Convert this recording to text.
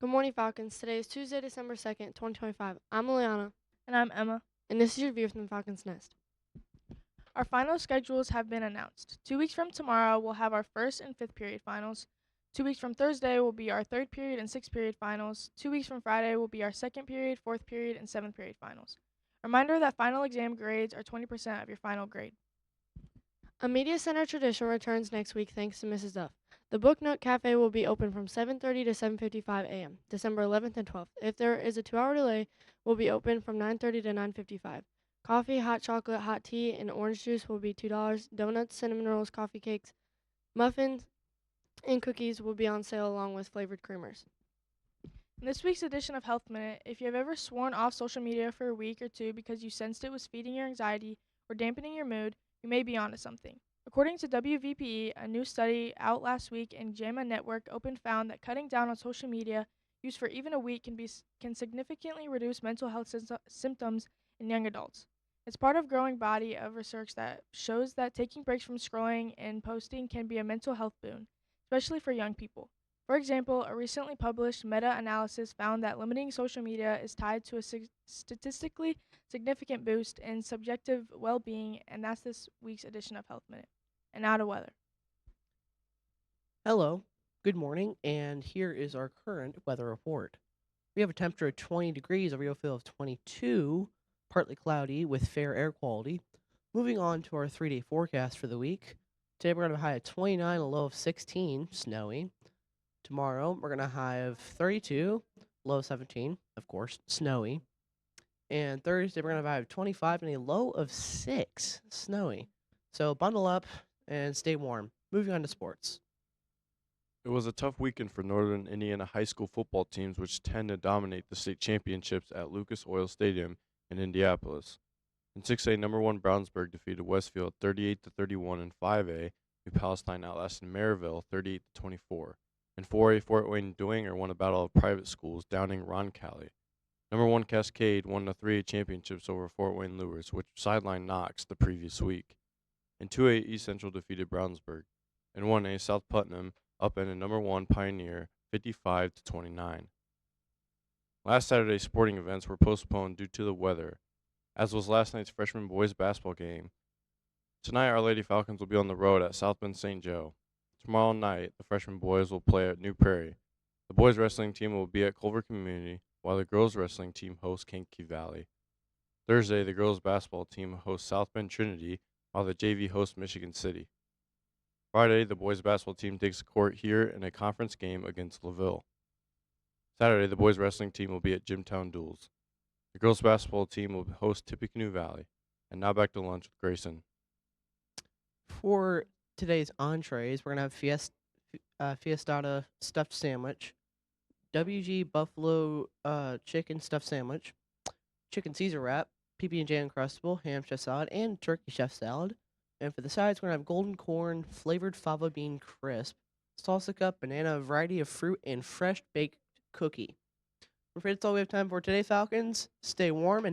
Good morning, Falcons. Today is Tuesday, December 2nd, 2025. I'm Liliana, And I'm Emma. and this is your view from the Falcons Nest. Our final schedules have been announced. 2 weeks from tomorrow, we'll have our first and fifth period finals. 2 weeks from Thursday will be our third period and sixth period finals. 2 weeks from Friday will be our second period, fourth period, and seventh period finals. Reminder that final exam grades are 20% of your final grade. A Media Center tradition returns next week thanks to Mrs. Duff. The Book Nook Cafe will be open from 7:30 to 7:55 a.m., December 11th and 12th. If there is a 2-hour delay, we'll be open from 9:30 to 9:55. Coffee, hot chocolate, hot tea, and orange juice will be $2. Donuts, cinnamon rolls, coffee cakes, muffins, and cookies will be on sale along with flavored creamers. In this week's edition of Health Minute, if you have ever sworn off social media for a week or two because you sensed it was feeding your anxiety or dampening your mood, you may be onto something. According to WVPE, a new study out last week in JAMA Network Open found that cutting down on social media use for even a week can significantly reduce mental health symptoms in young adults. It's part of a growing body of research that shows that taking breaks from scrolling and posting can be a mental health boon, especially for young people. For example, a recently published meta-analysis found that limiting social media is tied to a statistically significant boost in subjective well-being, and that's this week's edition of Health Minute. And now to weather. Hello, good morning, and here is our current weather report. We have a temperature of 20 degrees, a real feel of 22, partly cloudy with fair air quality. Moving on to our 3-day forecast for the week. Today we're going to have a high of 29, a low of 16, snowy. Tomorrow we're going to have 32, low of 17, of course, snowy. And Thursday we're going to have a high of 25 and a low of 6, snowy. So bundle up and stay warm. Moving on to sports. It was a tough weekend for Northern Indiana high school football teams, which tend to dominate the state championships at Lucas Oil Stadium in Indianapolis. In 6A, number 1 Brownsburg defeated Westfield 38-31 in 5A. New Palestine outlasted Maryville 38-24. In 4A, Fort Wayne Dwenger won a battle of private schools, downing Roncalli. Number 1 Cascade won the 3A championships over Fort Wayne Lewis, which sidelined Knox the previous week. In 2A, East Central defeated Brownsburg. In 1A, South Putnam upended number 1 Pioneer 55-29. Last Saturday's sporting events were postponed due to the weather, as was last night's freshman boys basketball game. Tonight, Our Lady Falcons will be on the road at South Bend St. Joe. Tomorrow night, the freshman boys will play at New Prairie. The boys wrestling team will be at Culver Community, while the girls wrestling team hosts Kankakee Valley. Thursday, the girls basketball team hosts South Bend Trinity, while the JV hosts Michigan City. Friday, the boys basketball team takes the court here in a conference game against LaVille. Saturday, the boys wrestling team will be at Jimtown Duels. The girls basketball team will host Tippecanoe Valley. And now back to lunch with Grayson. For today's entrees, we're going to have Fiestada stuffed sandwich, WG buffalo chicken stuffed sandwich, chicken Caesar wrap, PB&J Uncrustable, ham chef salad, and turkey chef salad. And for the sides, we're going to have golden corn, flavored fava bean crisp, salsa cup, banana, a variety of fruit, and fresh baked cookie. I'm afraid that's all we have time for today, Falcons. Stay warm and